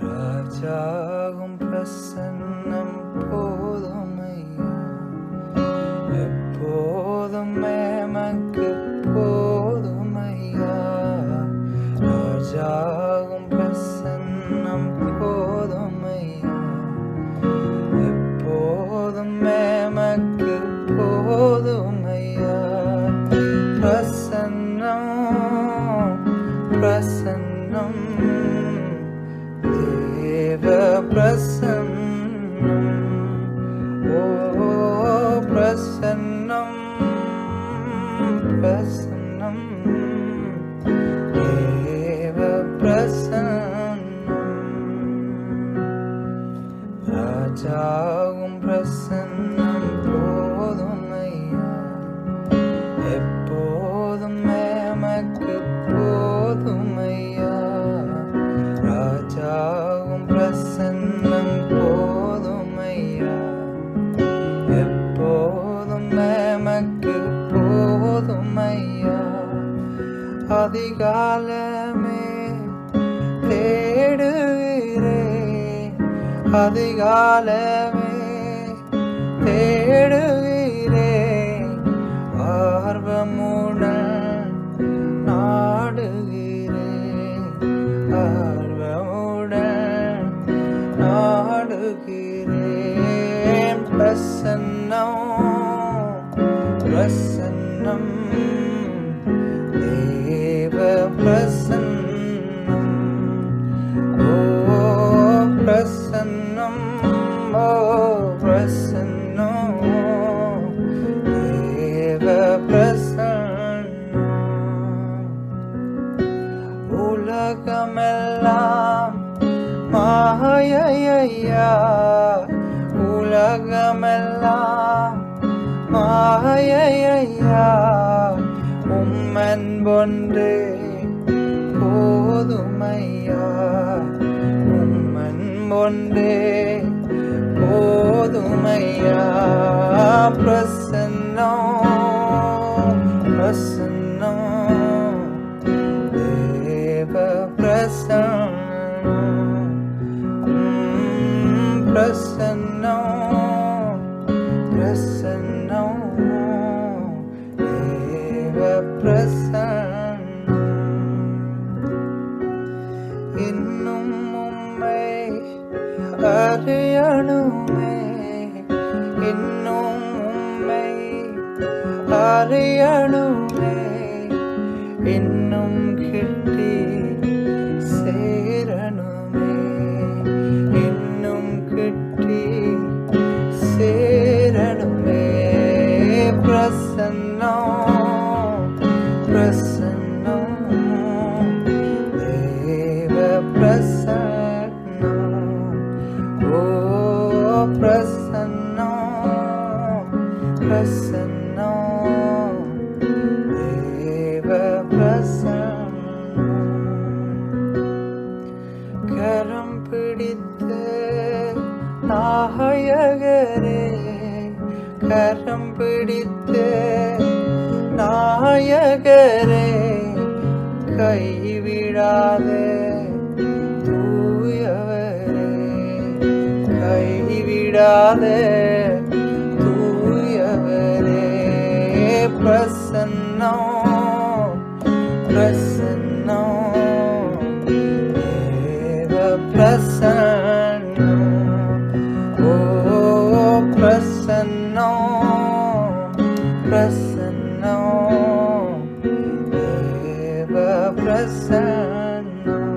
ராஜாகும் பிரசன்னம் போதுமையா, எப்போதும் எமக்கு போதுமையா. ராஜாகும் பிரசன்னம் போதுமையா, எப்போதும் எமக்கு போதுமையா. பிரசன்னம் பிரசன்னம் பிரசன்னம், ஓ பிரசன்னம் பிரசன்னம், தேவ பிரசன்னம். ராஜாவும் பிரசன்னம் போதுமையா, எப்போதும் எமக்கு போதுமையா. ராஜாவும் பிரசன்னம் போதுமையா, எப்போதும் எமக்கு போதுமையா. அதிகாலமே தேடுகிறேன், அதிகாலமே தேடுகிறேன், ஆர்வமுடன் நாடுகிறேன், ஆர்வமுடன் நாடுகிறேன். பிரசன்னம் பிரசன்னம், தேவ பிரசன்னம், ஓ பிரசன்னம், ஓ பிரசன்னம், தேவ பிரசன்னம். உலகமெல்லாம் மாயையா, உலகமெல்லாம் மாயையா, உம்மன்பொன்றே போதுமையா, உம்மன்பொன்றே போதுமையா. பிரசன்னம் பிரசன்னம், தேவ பிரசன்னம், பிரசன்னம் பிரசன்னம், தேவ பிரசன்னம். இன்னும் உம்மை அறியணுமே, இன்னும் உம்மை அறியணுமே, இன்னும் கிட்டி சேரணுமே, இன்னும் கிட்டி சேரணுமே. பிரசன்னம் பிரசன்னம், தேவ பிரசன்னம், ஓ பிரசன்னம் பிரசன்னம், தேவ பிரசன்னம். கரம் பிடித்த நாயகரே, கரம் பிடித்த நாயகரே, கைவிடாதே தூயவரே, கைவிடாதே தூயவரே. பிரசன்னம் பிரசன்னம், தேவ பிரசன்னம், ஓ பிரசன்னம் பிரசன்னம், தேவ பிரசன்னம்.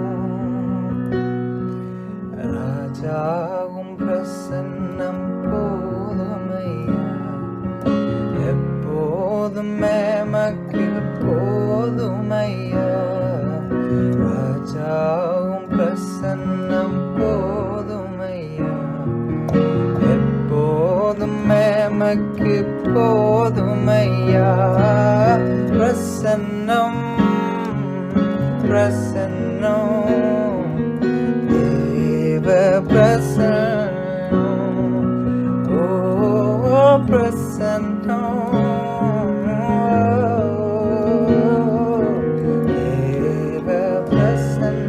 ராஜாவும் பிரசன்னம் போதுமையா, எப்போதும் எமக்கு போதுமையா. ராஜாவும் பிரசன்னம் போதுமையா, எப்போதும் எமக்கு போதுமையா. பிரசன்னம் பிரசன்னம் தேவ பிரசன்னம் ஓ பிரசன்னம் தேவ பிரசன்னம்.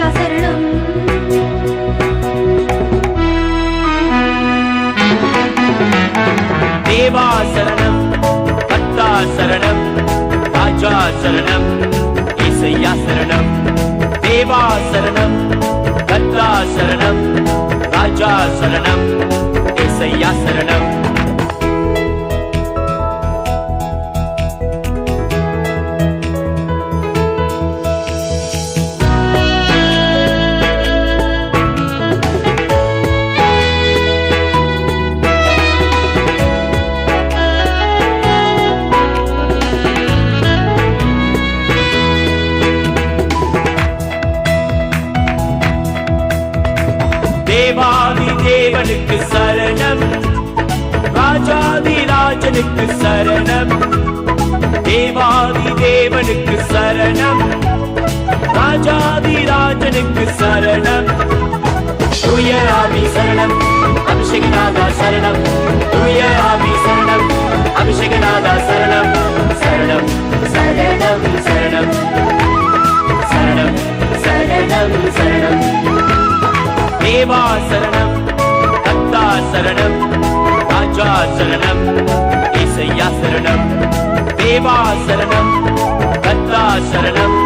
சரணம் தேவா சரணம் கர்த்தா சரணம் ராஜா சரணம் இயேசையா சரணம். தேவா சரணம் கர்த்தா சரணம் ராஜா சரணம் இயேசையா சரணம். தேவாதி தேவனுக்கு சரணம் ராஜாதி ராஜனுக்கு சரணம். தேவாதி தேவனுக்கு சரணம் ராஜாதி ராஜனுக்கு சரணம். தூய ஆவி சரணம் அபிஷேகநாதா சரணம். தூய ஆவி சரணம் அபிஷேகநாதா சரணம். சரணம் சரணம் சரணம் சரணம் சரணம் சரணம். தேவா சரணம் கர்த்தா சரணம் ராஜா சரணம் இயேசையா சரணம். தேவா சரணம் கர்த்தா சரணம்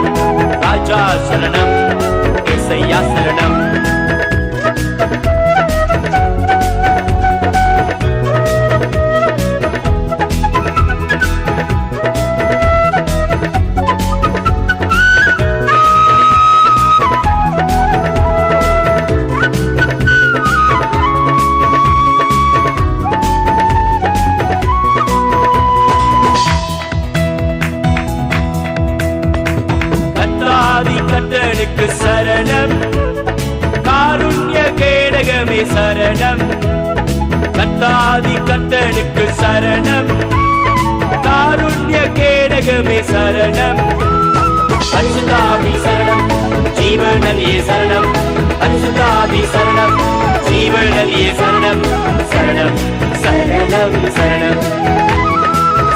ராஜா சரணம் இயேசையா சரணம். கர்த்தனுக்கு சரணம் காருண்ய கேடகமே சரணம். கர்த்தாதி கர்த்தனுக்கு சரணம் காருண்ய கேடகமே சரணம். பரிசுத்தாவி சரணம் ஜீவநதியே சரணம். பரிசுத்தாவி சரணம் ஜீவநதியே சரணம். சரணம் சரணம் சரணம்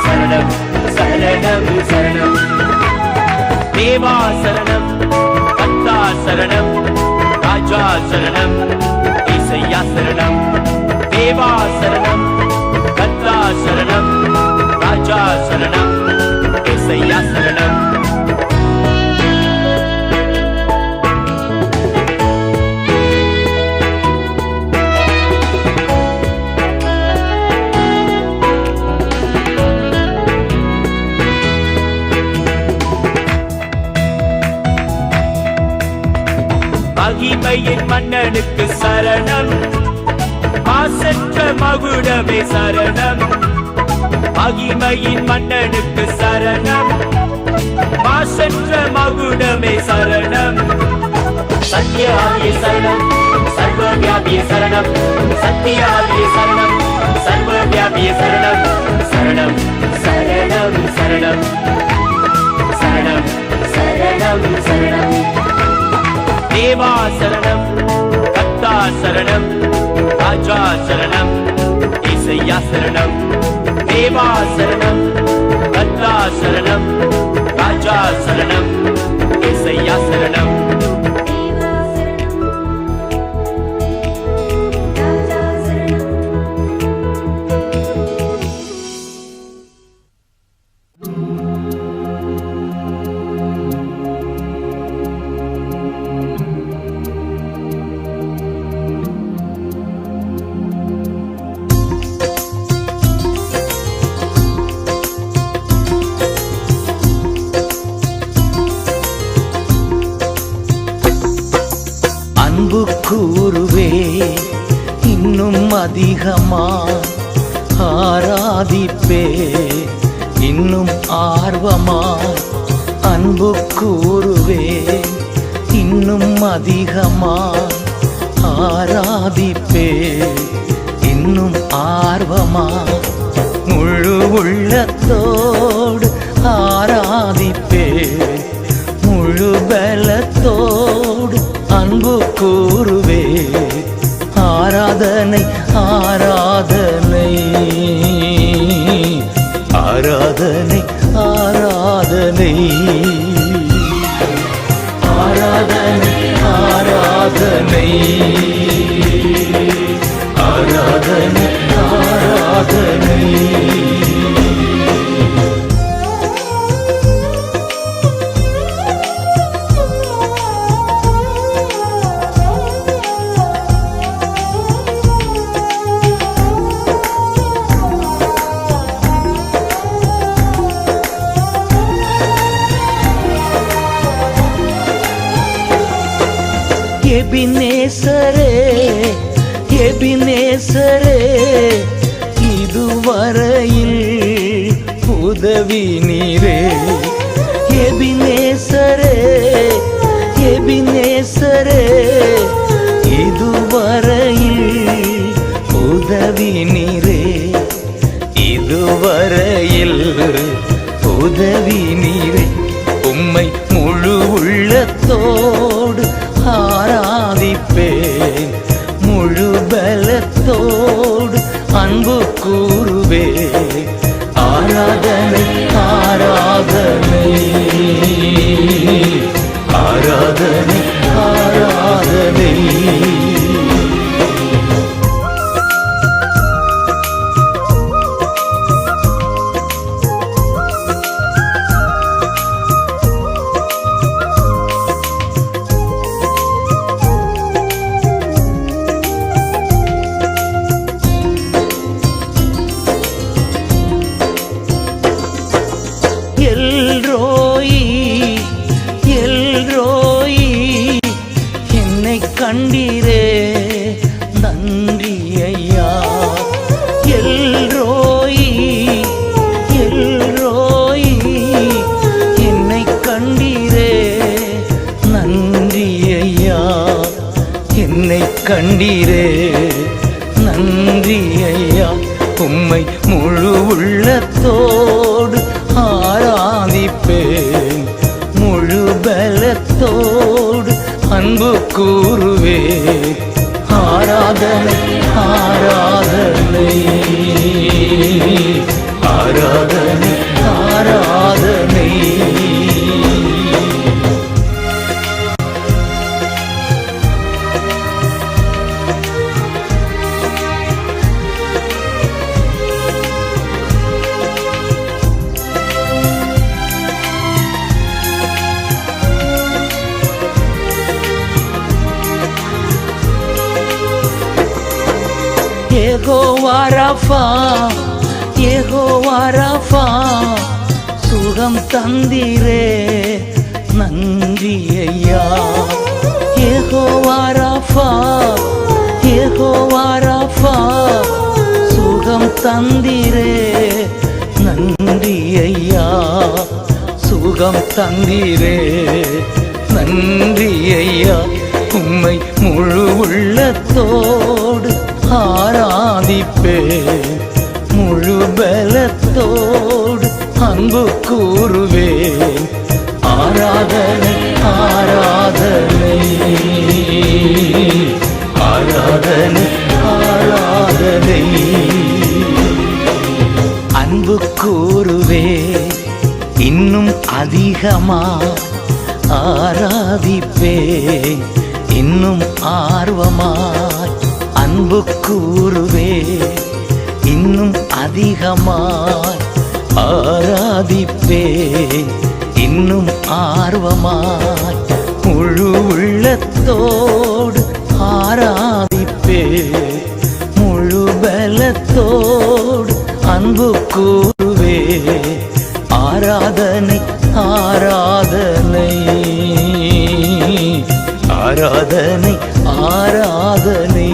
சரணம் சரணம் சரணம். தேவா சரணம் கர்த்தா சரணம் ராஜா சரணம் இயேசையா சரணம். தேவா சரணம் கர்த்தா சரணம் ராஜா சரணம் இயேசையா சரணம். மகிமையின் மன்னனுக்கு சரணம் மாசற்ற மகுடமே சரணம். மகிமையின் மன்னனுக்கு சரணம் மாசற்ற மகுடமே சரணம். சத்யாவிய சரணம் சர்வவியாபிய சரணம். சத்யாவிய சரணம் சர்வவியாபிய சரணம். சரணம் சரணம் சரணம் சரணம் சரணம் சரணம். தேவா சரணம் கர்த்தா சரணம் ராஜா சரணம் இயேசையா சரணம். தேவா சரணம் கர்த்தா சரணம் ராஜா சரணம் இயேசையா சரணம். கூறுவே இன்னும் அதிகமாய் ஆராதிப்பே இன்னும் ஆர்வமாய் அன்பு கூறுவே இன்னும் அதிகமாய் ஆராதிப்பே இன்னும் ஆர்வமாய் முழு உள்ளத்தோடு ஆராதிப்பே முழு பலத்தோடு அன்பு கூறுவே ஆராதனை ஆராதனை ஆராதனை ஆராதனை ஆராதனை ஆராதனை ஆராதனை ஆராதனை எபினேசரே எபினேசரே இதுவரையில் உதவி நீரே எபினேசரே எபினேசரே இதுவரையில் உதவி நீரே இதுவரையில் உதவி நீரே உம்மை முழு உள்ளத்தோடு ஆராதிப்பேன் முழு பலத்தோடு அன்பு கூறுவே ஆராதனை ஆராதனை ஆராதனை ஆராதனை எல்ரோயி எல்ரோயி என்னை கண்டீரே நன்றி ஐயா எல்ரோயி எல்ரோயி என்னை கண்டீரே நன்றி ஐயா என்னை கண்டீரே நன்றி ஐயா உம்மை முழு உள்ளத்தோடு ஆராதிப்பேன் முழு பலத்தோடு அன்பு கூறுவே ஆராதனை ஆராதனை ஆராதனை ஆராதனை யெகோவா ராஃபா யெகோவா ராஃபா சுகம் தந்தீரே நன்றி ஐயா யெகோவா ராஃபா யெகோவா ராஃபா சுகம் தந்தீரே நன்றி ஐயா சுகம் தந்தீரே நன்றி ஐயா உம்மை முழு உள்ளத்தோடு ஆராதிப்பேன் முழு பலத்தோடு அன்பு கூறுவேன் ஆராதனை ஆராதனை ஆராதனை ஆராதனை அன்பு கூறுவே இன்னும் அதிகமா ஆராதிப்பேன் இன்னும் ஆர்வமாய் அன்பு கூறுவே இன்னும் அதிகமாய் ஆராதிப்பேன் இன்னும் ஆர்வமாய் முழு உள்ளத்தோடு ஆராதிப்பேன் முழு பலத்தோடு அன்பு கூறுவே ஆராதனை ஆராதனை ஆராதனை ஆராதனை.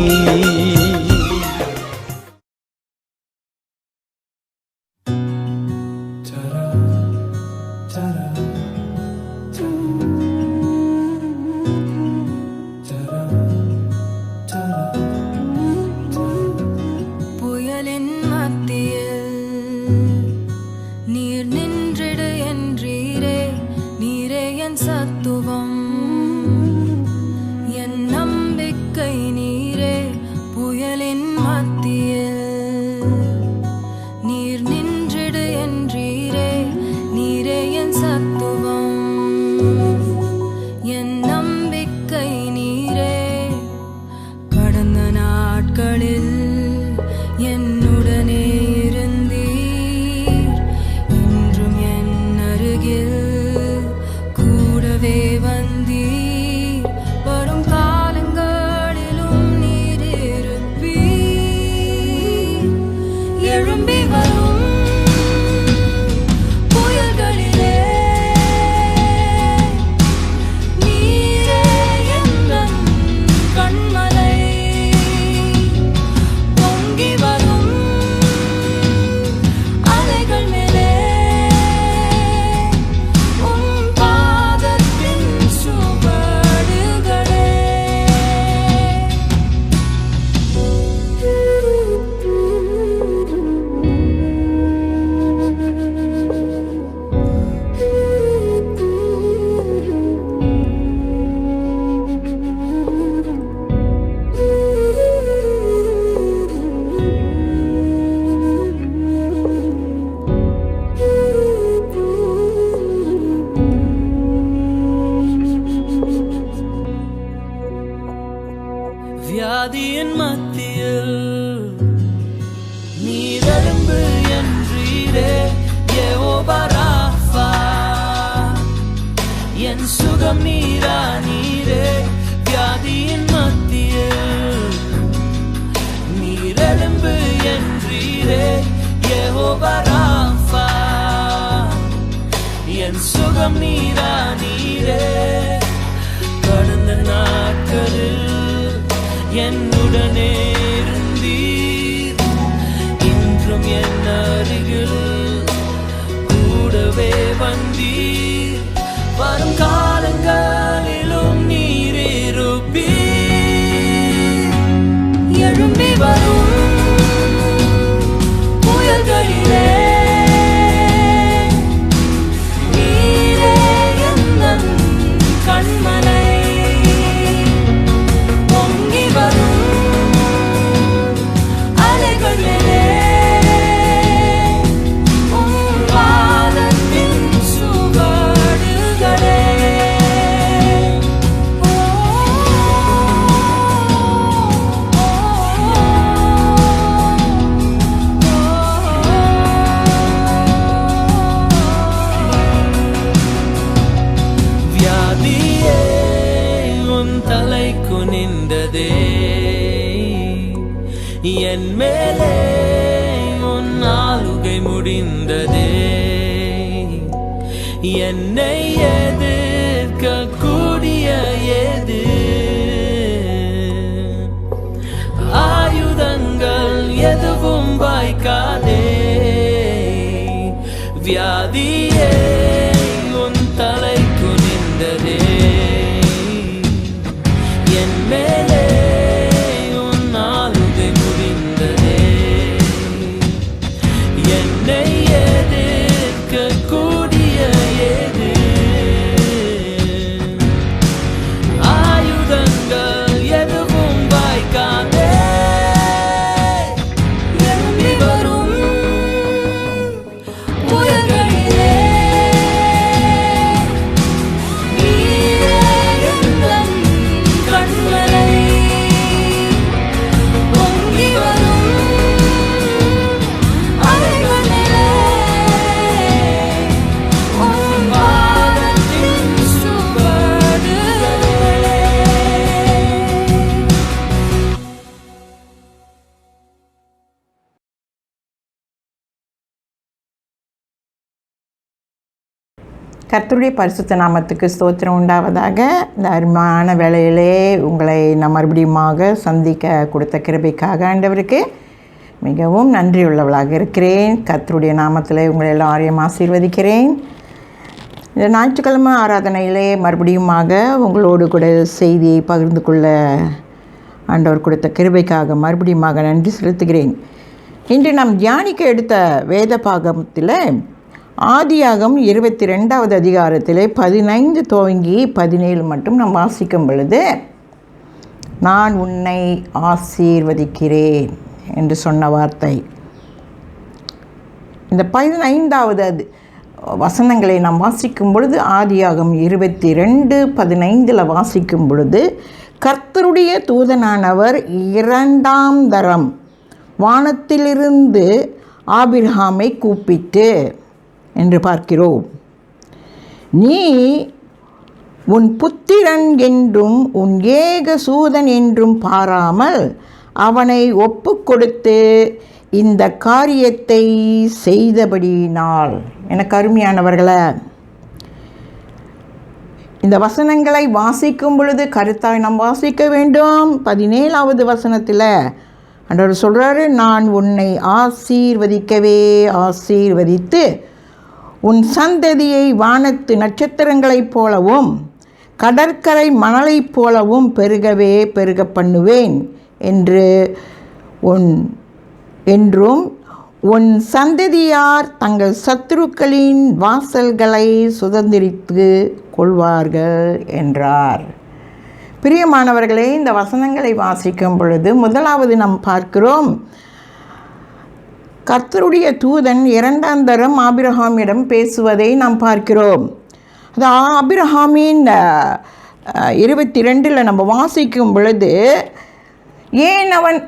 புயலின் மத்தியில் நீர் நின்றிடு என்றீரே, நீரே என் சத்துவம், என் நம்பிக்கை நீரே. புயலின் மத்தியில் நீர் நின்றிடு என்றீரே, நீரே என் சத்துவம், என் நம்பிக்கை நீரே. கடந்த நாட்களில் என்னுடனே இருந்தீர், இன்றும் என் அருகில் கூடவே வந்தீர். வரும் காலங்களிலும் நீர் இருப்பீர். எழும்பி வரும் புயல்களிலே நீரே எந்தன் கண்மலை. பொங்கி வரும் அலைகள் மேலே உம் பாதத்தின் சுவடுகளே. வியாதியின் மத்தியில் நீரழும்பு என்றீரே, யெகோவா ராஃபா, என் சுகம் நீரா நீரே. வியாதியின் மத்தியில் நீரழும்பு என்றீரே, யெகோவா ராஃபா, என் சுகம் நீரா நீரே. கடந்த நாட்களில் என்னுடனே இருந்தீர், இன்றும் என் அருகில் கூடவே வந்தீர். வரும் காலங்களிலும் நீர் இருப்பீர். எழும்பி வரும் புயல்களிலே நீரே எந்தன் கண்மலை. பொங்கி வரும் அலைகள் மேலே உம் பாதத்தின் சுவடுகளே. வியாதியே உன் தலை குனிந்ததே, என் மேலே உன் ஆளுகை முடிந்ததே. என்னை எதிர்க்க கூடிய எது ஆயுதங்கள் எதுவும் வாய்க்காதே. வியாதியே உன் தலை குனிந்ததே, என் மேலே உன் ஆளுகை முடிந்ததே. என்னை எதிர்க்க கூடிய எது கர்த்தருடைய பரிசுத்த நாமத்துக்கு ஸ்தோத்திரம் உண்டாவதாக. இந்த அருமையான வேளையிலே உங்களை நான் மறுபடியுமாக சந்திக்க கொடுத்த கிருபைக்காக ஆண்டவருக்கு மிகவும் நன்றியுள்ளவளாக இருக்கிறேன். கர்த்தருடைய நாமத்தில் உங்களை எல்லாரையும் ஆசீர்வதிக்கிறேன். இந்த ஞாயிற்றுக்கிழமை ஆராதனையிலே மறுபடியுமாக உங்களோடு கூட செய்தியை பகிர்ந்து கொள்ள ஆண்டவர் கொடுத்த கிருபைக்காக மறுபடியுமாக நன்றி செலுத்துகிறேன். இன்று நாம் தியானிக்க எடுத்த வேத பாகத்தில் ஆதியாகம் 22வது அதிகாரத்தில் 15 துவங்கி 17 மட்டும் நாம் வாசிக்கும் பொழுது, நான் உன்னை ஆசீர்வதிக்கிறேன் என்று சொன்ன வார்த்தை. இந்த 15வது வசனங்களை நாம் வாசிக்கும் பொழுது, ஆதியாகம் 22:15 வாசிக்கும் பொழுது, கர்த்தருடைய தூதனானவர் 2ஆம் தரம் வானத்திலிருந்து ஆபிரகாமை கூப்பிட்டு என்று பார்க்கிறோம். நீ உன் புத்திரன் என்றும் உன் ஏக சூதன் என்றும் பாராமல் அவனை ஒப்பு கொடுத்து இந்த காரியத்தை செய்தபடியினால். எனக்கு அருமையானவர்களே, இந்த வசனங்களை வாசிக்கும் பொழுது கருத்தாய் நாம் வாசிக்க வேண்டும். 17வது வசனத்தில் ஆண்டவர் சொல்கிறாரு, நான் உன்னை ஆசீர்வதித்து உன் சந்ததியை வானத்து நட்சத்திரங்களைப் போலவும் கடற்கரை மணலைப் போலவும் பெருக பண்ணுவேன் என்றும் உன் சந்ததியார் தங்கள் சத்துருக்களின் வாசல்களை சுதந்திரித்து கொள்வார்கள் என்றார். பிரியமானவர்களே, இந்த வசனங்களை வாசிக்கும் பொழுது முதலாவது நாம் பார்க்கிறோம், கர்த்தருடைய தூதன் 2ஆம் தரம் ஆபிரகாமிடம் பேசுவதை நாம் பார்க்கிறோம். அது ஆபிரகாமின் 22 நம்ம வாசிக்கும் பொழுது, ஏன் அவன்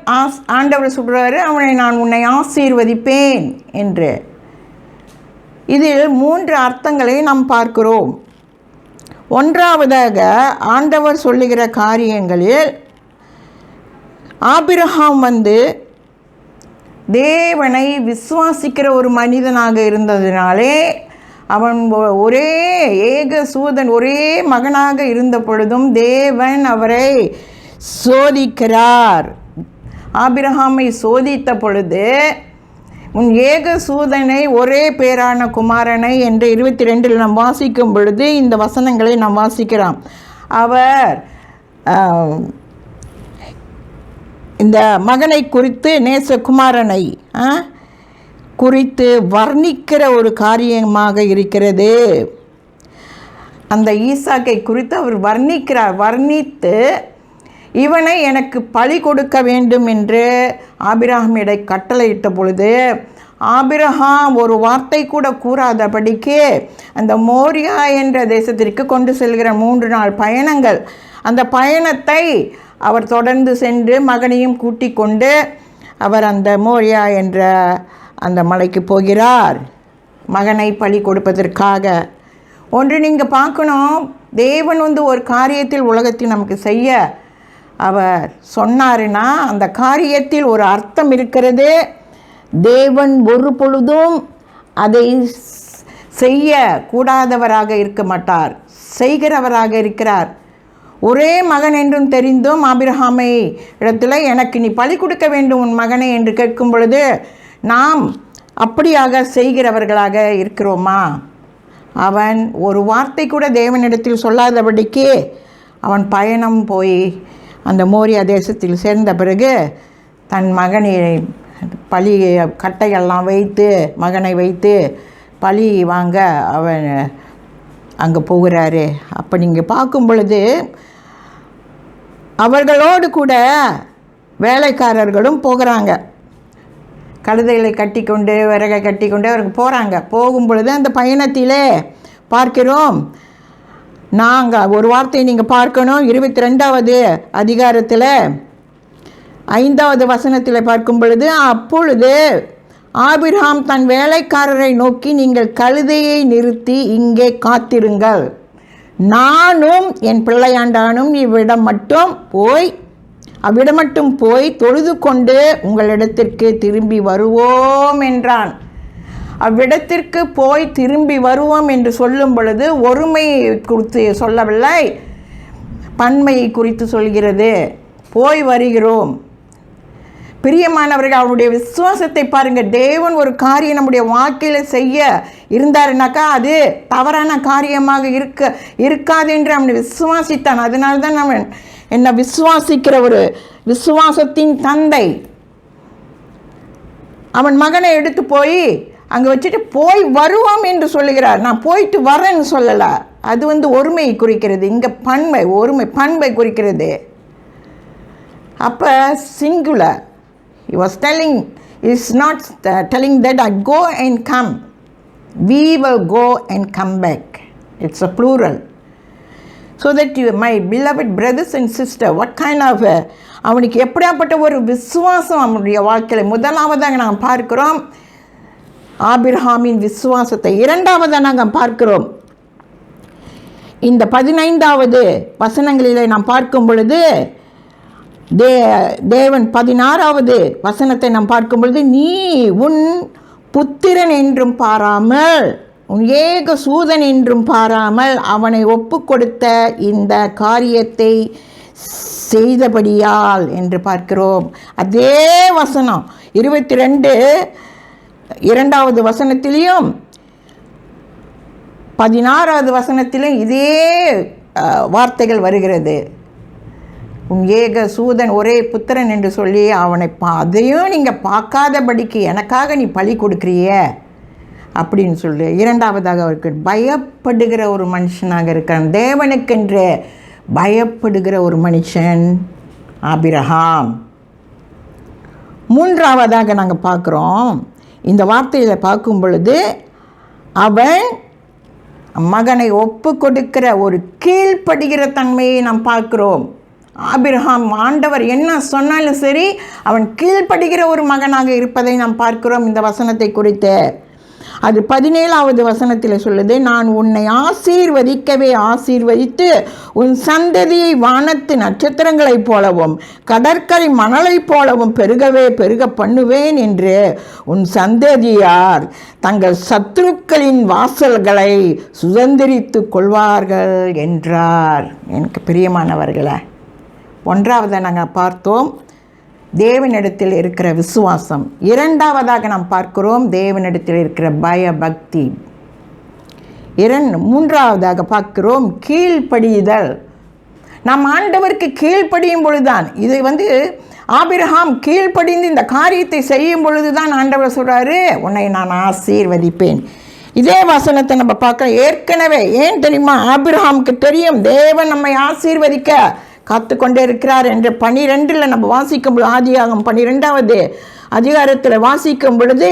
ஆண்டவர் சொல்கிறாரு, அவனை நான் உன்னை ஆசீர்வதிப்பேன் என்று. இதில் 3 அர்த்தங்களை நாம் பார்க்கிறோம். ஒன்றாவதாக, ஆண்டவர் சொல்லுகிற காரியங்களில் ஆபிரகாம் தேவனை விசுவாசிக்கிற ஒரு மனிதனாக இருந்ததினாலே, அவன் ஒரே ஏக சூதன், ஒரே மகனாக இருந்த பொழுதும் தேவன் அவரை சோதிக்கிறார். ஆபிரகாமை சோதித்த பொழுது, உன் ஏக சூதனை ஒரே பேரான குமாரனை என்று 22 நாம் வாசிக்கும் பொழுது இந்த வசனங்களை நாம் வாசிக்கிறோம். அவர் இந்த மகனை குறித்து, நேசகுமாரனை குறித்து வர்ணிக்கிற ஒரு காரியமாக இருக்கிறது. அந்த ஈசாக்கை குறித்து அவர் வர்ணித்து இவனை எனக்கு பலி கொடுக்க வேண்டும் என்று ஆபிரகாமிடை கட்டளையிட்ட பொழுது, ஆபிரகாம் ஒரு வார்த்தை கூட கூறாதபடிக்கு அந்த மோரியா என்ற தேசத்திற்கு கொண்டு செல்கிற 3 நாள் பயணங்கள், அந்த பயணத்தை அவர் தொடர்ந்து சென்று மகனையும் கூட்டிக் கொண்டு அவர் அந்த மோரியா என்ற அந்த மலைக்கு போகிறார், மகனை பலி கொடுப்பதற்காக. ஒன்று நீங்கள் பார்க்கணும், தேவன் ஒரு காரியத்தில் உலகத்தில் நமக்கு செய்ய அவர் சொன்னாருன்னா அந்த காரியத்தில் ஒரு அர்த்தம் இருக்கிறது. தேவன் ஒரு பொழுதும் அதை செய்ய கூடாதவராக இருக்க மாட்டார், செய்கிறவராக இருக்கிறார். ஒரே மகன் என்றும் தெரிந்தும் ஆபிரகாமை இடத்துல எனக்கு நீ பலி கொடுக்க வேண்டும் உன் மகனை என்று கேட்கும் பொழுது நாம் அப்படியாக செய்கிறவர்களாக இருக்கிறோமா? அவன் ஒரு வார்த்தை கூட தேவனிடத்தில் சொல்லாதபடிக்கு அவன் பயணம் போய் அந்த மோரியா தேசத்தில் சேர்ந்த பிறகு தன் மகனை பலி கட்டையெல்லாம் வைத்து மகனை வைத்து பலி வாங்க அவன் அங்கே போகிறாரு. அப்போ நீங்கள் பார்க்கும் பொழுது அவர்களோடு கூட வேலைக்காரர்களும் போகிறாங்க. கழுதைகளை கட்டிக்கொண்டு விறகை கட்டிக்கொண்டு அவருக்கு போகிறாங்க. போகும் பொழுது அந்த பயணத்திலே பார்க்கிறோம், நாங்கள் ஒரு வார்த்தையை நீங்கள் பார்க்கணும். 22வது அதிகாரத்தில் 5வது வசனத்தில் பார்க்கும் பொழுது, அப்பொழுது ஆபிரகாம் தன் வேலைக்காரரை நோக்கி, நீங்கள் கழுதையை நிறுத்தி இங்கே காத்திருங்கள், நானும் என் பிள்ளையாண்டானும் இவ்விடம் மட்டும் போய் தொழுது கொண்டு உங்களிடத்திற்கு திரும்பி வருவோம் என்றான். அவ்விடத்திற்கு போய் திரும்பி வருவோம் என்று சொல்லும் பொழுது ஒருமையை குறித்து சொல்லவில்லை, பன்மையை குறித்து சொல்கிறது. போய் வருகிறோம். பிரியமானவர்கள், அவருடைய விசுவாசத்தை பாருங்கள். தேவன் ஒரு காரியம் நம்முடைய வாழ்க்கையில் செய்ய இருந்தாருனாக்கா அது தவறான காரியமாக இருக்காது என்று அவன் விசுவாசித்தான். அதனால்தான் அவன் என்னை விசுவாசிக்கிற ஒரு விசுவாசத்தின் தந்தை. அவன் மகனை எடுத்து போய் அங்கே வச்சுட்டு போய் வருவோம் என்று சொல்லுகிறார். நான் போயிட்டு வரேன்னு சொல்லலை. அது ஒருமையை குறிக்கிறது. இங்கே பன்மை, ஒருமை, பண்பை குறிக்கிறது. அப்போ singular. He was telling, is not telling that I go and come. We will go and come back. It's a plural. So that you, my beloved brothers and sisters, what kind of அவனுக்கு எப்படியாப்பட்ட ஒரு விசுவாசம் அவனுடைய வாழ்க்கையில். முதலாவதாக நாம் பார்க்கிறோம் ஆபிரகாமின் விசுவாசத்தை. இரண்டாவதாக நாங்கள் பார்க்கிறோம் இந்த 15வது வசனங்களிலே நாம் பார்க்கும் பொழுது தேவன் 16வது வசனத்தை நாம் பார்க்கும் பொழுது, நீ உன் புத்திரன் என்றும் பாராமல் உன் ஏக சூதன் என்றும் பாராமல் அவனை ஒப்பு கொடுத்த இந்த காரியத்தை செய்தபடியால் என்று பார்க்கிறோம். அதே வசனம் 22 2வது வசனத்திலையும் 16வது வசனத்திலும் இதே வார்த்தைகள் வருகிறது. உன் ஏக சூதன் ஒரே புத்திரன் என்று சொல்லி அவனை அதையும் நீங்கள் பார்க்காதபடிக்கு எனக்காக நீ பலி கொடுக்குறிய அப்படின்னு சொல்லி. இரண்டாவதாக அவருக்கு பயப்படுகிற ஒரு மனுஷனாக இருக்கிறான். தேவனுக்கென்று பயப்படுகிற ஒரு மனுஷன் ஆபிரகாம். மூன்றாவதாக நாங்கள் பார்க்குறோம் இந்த வார்த்தையில் பார்க்கும் பொழுது, அவன் மகனை ஒப்பு கொடுக்கிற ஒரு கீழ்ப்படுகிற தன்மையை நாம் பார்க்கிறோம். ஆபிரகாம் ஆண்டவர் என்ன சொன்னாலும் சரி அவன் கீழ்ப்படுகிற ஒரு மகனாக இருப்பதை நாம் பார்க்கிறோம் இந்த வசனத்தை குறித்து. அது 17வது வசனத்தில் சொல்லுது, நான் உன்னை ஆசீர்வதிக்கவே ஆசீர்வதித்து உன் சந்ததியை வானத்து நட்சத்திரங்களைப் போலவும் கடற்கரை மணலைப் போலவும் பெருகவே பெருக பண்ணுவேன் என்று உன் சந்ததியார் தங்கள் சத்துருக்களின் வாசல்களை சுதந்திரித்து கொள்வார்கள் என்றார். எனக்கு பிரியமானவர்களே, ஒன்றாவதை நாங்கள் பார்த்தோம் தேவனிடத்தில் இருக்கிற விசுவாசம். இரண்டாவதாக நாம் பார்க்கிறோம் தேவனிடத்தில் இருக்கிற பயபக்தி. மூன்றாவதாக பார்க்கிறோம் கீழ்ப்படிதல். நாம் ஆண்டவருக்கு கீழ்ப்படியும் பொழுதுதான் இது ஆபிரகாம் கீழ்ப்படிந்து இந்த காரியத்தை செய்யும் பொழுதுதான் ஆண்டவர் சொல்கிறாரு, உன்னை நான் ஆசீர்வதிப்பேன். இதே வசனத்தை நம்ம பார்க்க ஏற்கனவே ஏன் தெரியுமா, ஆபிரகாமுக்கு தெரியும் தேவன் நம்மை ஆசீர்வதிக்க காத்து கொண்டே இருக்கிறார் என்று 12 நம்ம வாசிக்கும் பொழுது, ஆதியாகமம் 12வது அதிகாரத்தில் வாசிக்கும் பொழுது,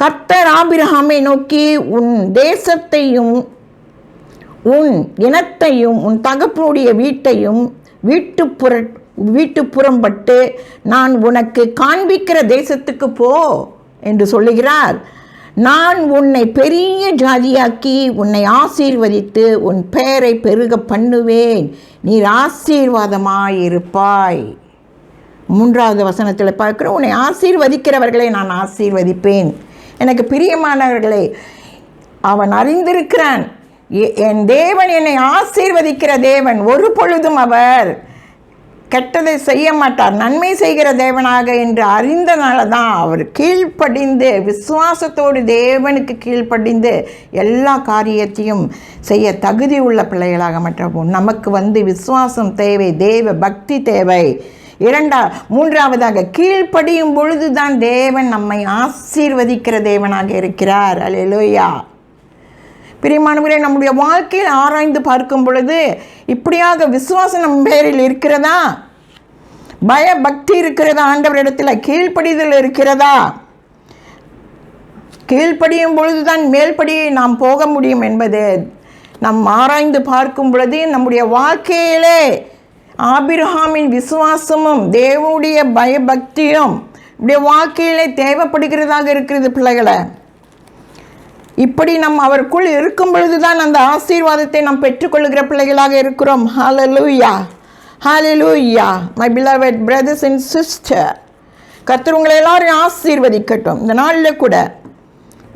கர்த்தர் ஆபிரகாமை நோக்கி உன் தேசத்தையும் உன் இனத்தையும் உன் தகப்பனுடைய வீட்டையும் வீட்டு புறம்பட்டு நான் உனக்கு காண்பிக்கிற தேசத்துக்கு போ என்று சொல்லுகிறார். நான் உன்னை பெரிய ஜாதியாக்கி உன்னை ஆசீர்வதித்து உன் பெயரை பெருக பண்ணுவேன், நீர் ஆசீர்வாதமாயிருப்பாய். 3வது வசனத்தில் பார்க்கிறோம், உன்னை ஆசீர்வதிக்கிறவர்களை நான் ஆசீர்வதிப்பேன். எனக்கு பிரியமானவர்களே, அவன் அறிந்திருக்கிறான் என் தேவன் என்னை ஆசீர்வதிக்கிற தேவன், ஒரு பொழுதும் அவர் கெட்டதை செய்ய மாட்டார், நன்மை செய்கிற தேவனாக என்று அறிந்தனால தான் அவர் கீழ்ப்படிந்து விசுவாசத்தோடு தேவனுக்கு கீழ்ப்படிந்து எல்லா காரியத்தையும் செய்ய தகுதி உள்ள பிள்ளைகளாக மாற்றவும். நமக்கு விசுவாசம் தேவை, தேவ பக்தி தேவை. மூன்றாவதாக கீழ்ப்படியும் பொழுதுதான் தேவன் நம்மை ஆசீர்வதிக்கிற தேவனாக இருக்கிறார். அல்லேலூயா. பிரியமானவரே, நம்முடைய வாழ்க்கையில் ஆராய்ந்து பார்க்கும் பொழுது இப்படியாக விசுவாசம் நம் பேரில் இருக்கிறதா, பயபக்தி இருக்கிறதா, ஆண்டவரிடத்தில் கீழ்ப்படிதல் இருக்கிறதா? கீழ்ப்படியும் பொழுதுதான் மேல்படியை நாம் போக முடியும் என்பது நாம் ஆராய்ந்து பார்க்கும் பொழுது நம்முடைய வாழ்க்கையிலே ஆபிரகாமின் விசுவாசமும் தேவனுடைய பயபக்தியும் நம்முடைய வாழ்க்கையிலே தேவைப்படுகிறதாக இருக்கிறது பிள்ளைகளை. இப்படி நாம் அவருக்குள் இருக்கும் பொழுதுதான் அந்த ஆசீர்வாதத்தை நாம் பெற்றுக்கொள்கிற பிள்ளைகளாக இருக்கிறோம். Hallelujah, hallelujah. My beloved brothers and sister, கர்த்தர் உங்களை எல்லாரும் ஆசீர்வதிக்கட்டும். இந்த நாளில் கூட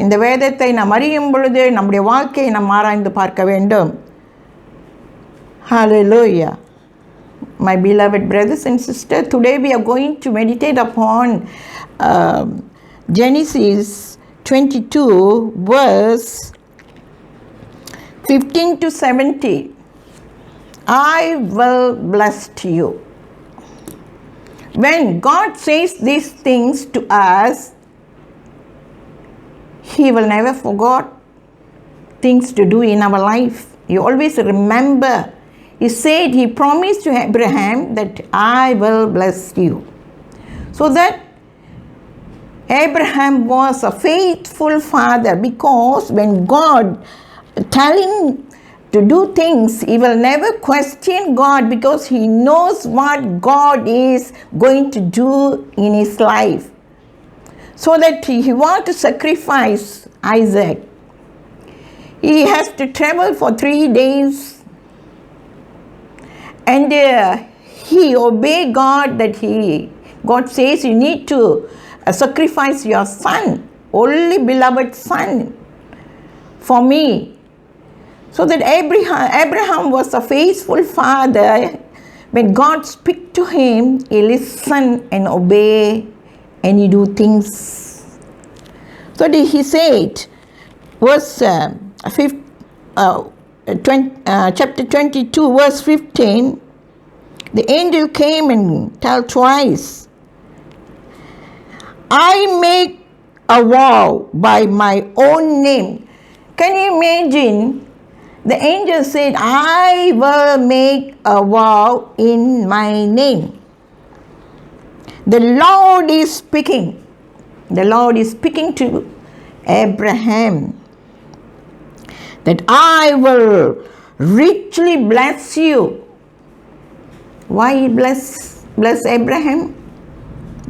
இந்த வேதத்தை நாம் அறியும் பொழுது நம்முடைய வாழ்க்கையை நாம் ஆராய்ந்து பார்க்க வேண்டும். Hallelujah. My beloved brothers and sisters, today we are going to meditate upon Genesis 22 verse 15 to 17. I will bless you. When God says these things to us, He will never forget things to do in our life. You always remember. He said, He promised to Abraham that I will bless you. So that Abraham was a faithful father, because when God telling to do things, he will never question God, because he knows what God is going to do in his life. So that he wants to sacrifice Isaac. He has to travel for 3 days, and he obey God, that God says you need to sacrifice your son, only beloved son, for me. So that Abraham was a faithful father. When God speak to him, he listen and obey, and he do things. So he said, verse chapter 22, verse 15, the angel came and told twice, I make a vow by my own name. Can you imagine? The angel said, I will make a vow in my name. The Lord is speaking. The Lord is speaking to Abraham, that I will richly bless you. Why he bless Abraham?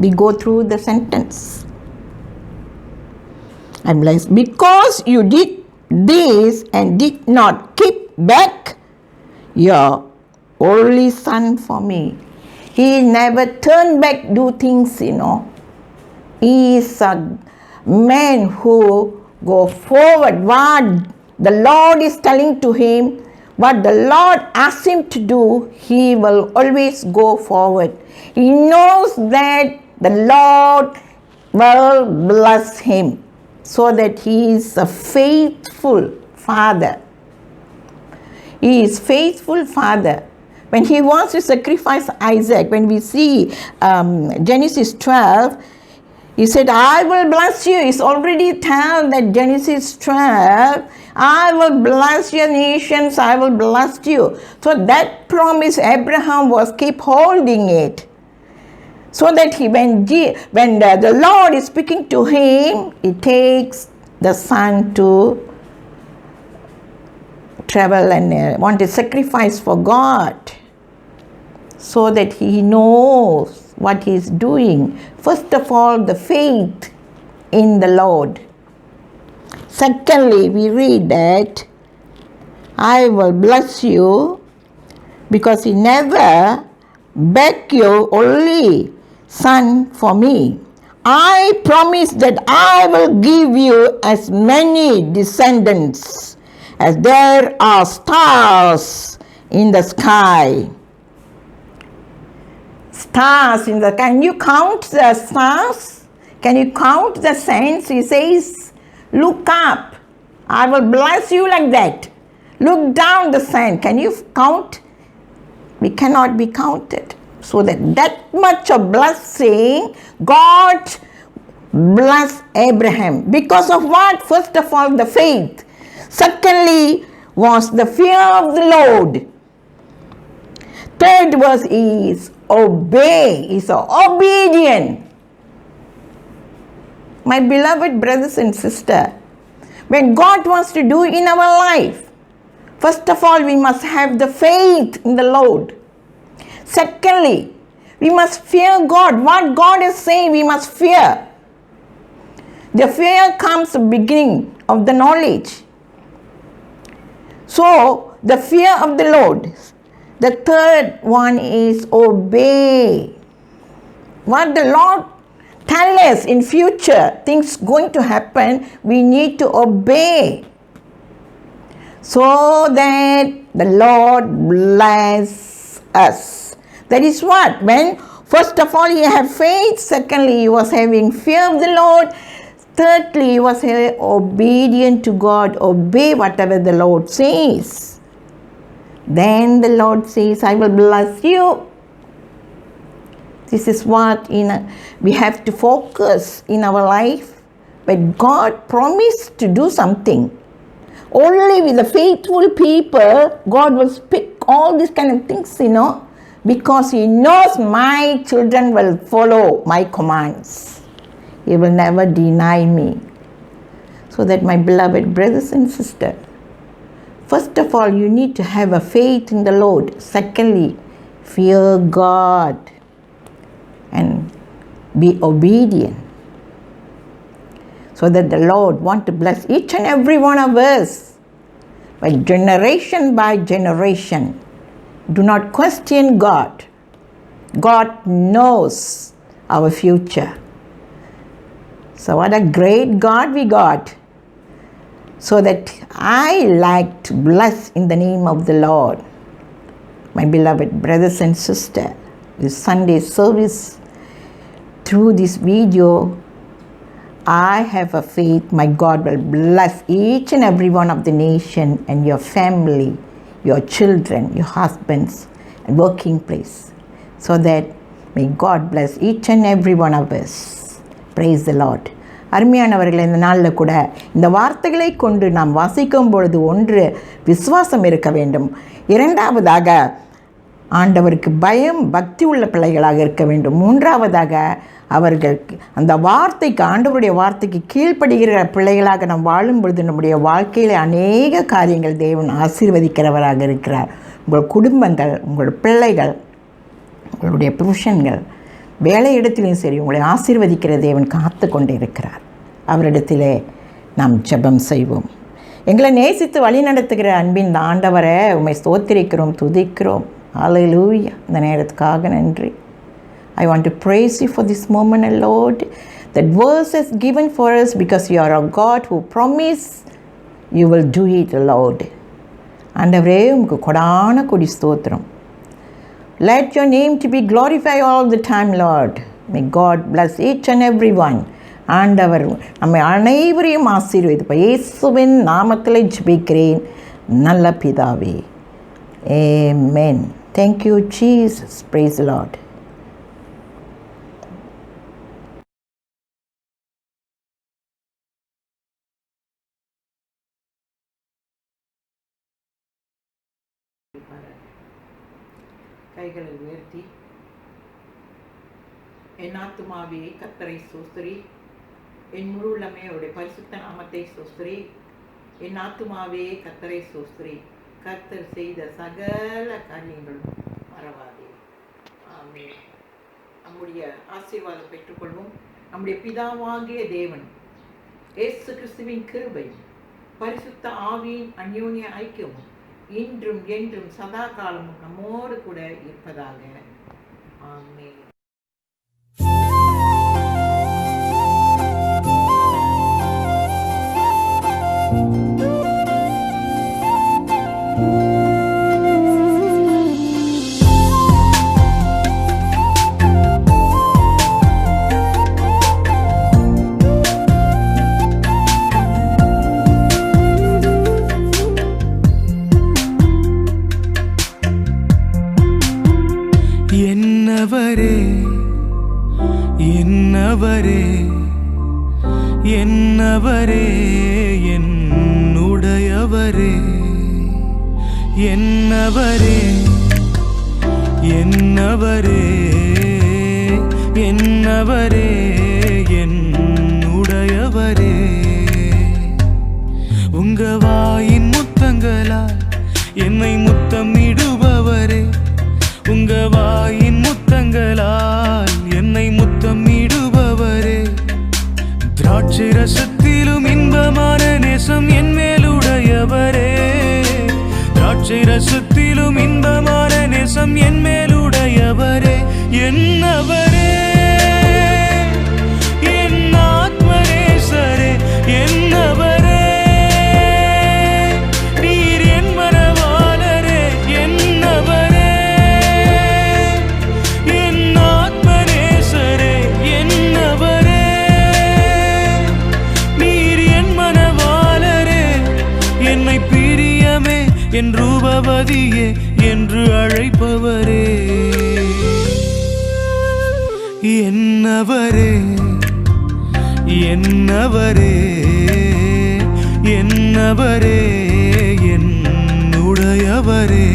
We go through the sentence. I bless because you did this and did not keep back your only son for me. He never turned back, do things, He is a man who go forward. What the Lord is telling to him, what the Lord asks him to do, he will always go forward. He knows that the Lord will bless him, so that he is a faithful father. He is faithful father. When he wants to sacrifice Isaac, when we see Genesis 12, he said, I will bless you. It's already told that Genesis 12, I will bless your nations, I will bless you. So that promise Abraham was keep holding it. So that when the Lord is speaking to him, he takes the son to travel and want to sacrifice for God, so that he knows what he is doing. First of all, the faith in the Lord. Secondly, we read that I will bless you because he never begged your only son for me. I promise that I will give you as many descendants as there are stars in the sky. Stars in the sky. Can you count the stars? Can you count the saints? He says, look up. I will bless you like that. Look down the sand. Can you count? We cannot be counted. So that much of blessing God blessed Abraham. Because of what? First of all, the faith. Secondly was the fear of the Lord. Third was is obey. Is obedient. My beloved brothers and sisters, when God wants to do in our life, first of all, we must have the faith in the Lord. Secondly, we must fear God. What God is saying, we must fear. The fear comes at the beginning of the knowledge. So, the fear of the Lord. The third one is obey. What the Lord tell us in future things going to happen, we need to obey so that the Lord bless us. That is what? When first of all he had faith, secondly he was having fear of the Lord, thirdly he was obedient to God, obey whatever the Lord says. Then the Lord says, I will bless you. This is what we have to focus in our life. But God promised to do something. Only with the faithful people, God will speak all these kind of things, because He knows my children will follow my commands. He will never deny me. So that, my beloved brothers and sisters, first of all, you need to have a faith in the Lord. Secondly, fear God and be obedient, so that the Lord wants to bless each and every one of us. But generation by generation, do not question God. God knows our future. So what a great God we got. So that I like to bless in the name of the Lord. My beloved brothers and sisters, this Sunday service, through this video, I have a faith my God will bless each and every one of the nation and your family, your children, your husbands and working place. So that may God bless each and every one of us. Praise the Lord. அருமையானவர்கள், இந்த நாளில் கூட இந்த வார்த்தைகளை கொண்டு நாம் வாசிக்கும் பொழுது, ஒன்று விசுவாசம் இருக்க வேண்டும், இரண்டாவதாக ஆண்டவருக்கு பயம் பக்தி உள்ள பிள்ளைகளாக இருக்க வேண்டும், மூன்றாவதாக அவர்களுக்கு அந்த வார்த்தைக்கு, ஆண்டவருடைய வார்த்தைக்கு கீழ்ப்படுகிற பிள்ளைகளாக நாம் வாழும் பொழுது நம்முடைய வாழ்க்கையில் அநேக காரியங்கள் தேவன் ஆசீர்வதிக்கிறவராக இருக்கிறார். உங்கள் குடும்பங்கள், உங்கள் பிள்ளைகள், உங்களுடைய புருஷன்கள், வேலை இடத்திலையும் சரி, உங்களை ஆசீர்வதிக்கிற தேவன் காத்து கொண்டு இருக்கிறார். அவரிடத்திலே நாம் ஜெபம் செய்வோம். எங்களை நேசித்து வழி நடத்துகிற அன்பின் ஆண்டவரை உம்மை ஸ்தோத்திரிக்கிறோம், துதிக்கிறோம். ஹல்லேலூயா. இந்த நேரத்துக்காக நன்றி. I want to praise you for this moment, Lord. That verse is given for us because you are a God who promised you will do it, Lord. ஆண்டவரே, உமக்கு கொடான கொடி ஸ்தோத்திரம். Let your name to be glorified all the time, Lord. May God bless each and every one. ஆண்டவர் நம்மை அனைவரையும் ஆசீர்வதிப்பார். இயேசுவின் நாமத்தில் ஜெபிக்கிறேன் நல்ல பிதாவே. Amen. Thank you, Jesus. Praise the Lord. கைகளை உயர்த்தி, என் ஆத்துமாவே கர்த்தரை ஸ்தோத்திரி, என் முழு உள்ளமே அவருடைய பரிசுத்த நாமத்தை ஸ்தோத்திரி. என் ஆத்துமாவே கர்த்தரை ஸ்தோத்திரி, கர்த்தர் செய்த சகல காரியங்களும் மறவாதே. ஆமென். நம்முடைய ஆசீர்வாதம் பெற்றுக்கொள்வோம். நம்முடைய பிதாவாகிய தேவன், இயேசு கிறிஸ்துவின் கிருபையும் பரிசுத்த ஆவியின் அந்யோன்ய ஐக்கியமும் இன்றும் என்றும் சதா காலமும் நம்மோடு கூட இருப்பதாக. ஆமென். என்னவரே என்னுடையவரே, என்னவரே என்னவரே என்னவரே என்னுடையவரே. உங்க வாயின் முத்தங்களால் என்னை முத்தமிடுபவரே, உங்க வாயின் முத்தங்களால் என்னை முத்தமிடுபவரே. திராட்சை ரசத்திலும் இன்பமான நேசம் என் மேலுடையவரே, திராட்சை ரசத்திலும் இன்பமான நேசம் என் மேலுடையவரே. என்னவரே பதியே என்று அழைப்பவரே, என்னவரே என்னவரே என்னவரே என்னுடையவரே,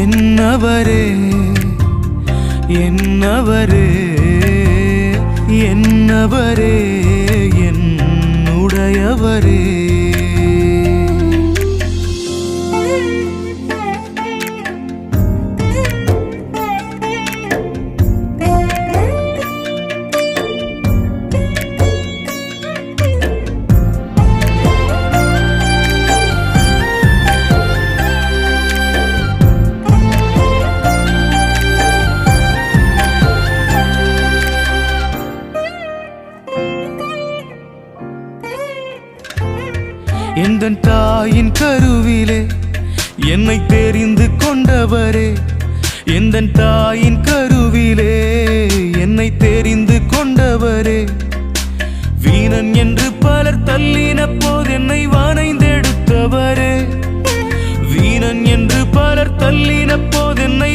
என்னவரே என்னவரே என்னவரே என்னுடையவரே. எந்தன் தாயின் கருவிலே என்னை தெரிந்து கொண்டவரே, எந்தன் தாயின் கருவிலே என்னை தெரிந்து கொண்டவரே, வீணன் என்று பலர் தள்ளின போது என்னை வணைந்தெடுத்தவரே, வீணன் என்று பலர் தள்ளின போது என்னை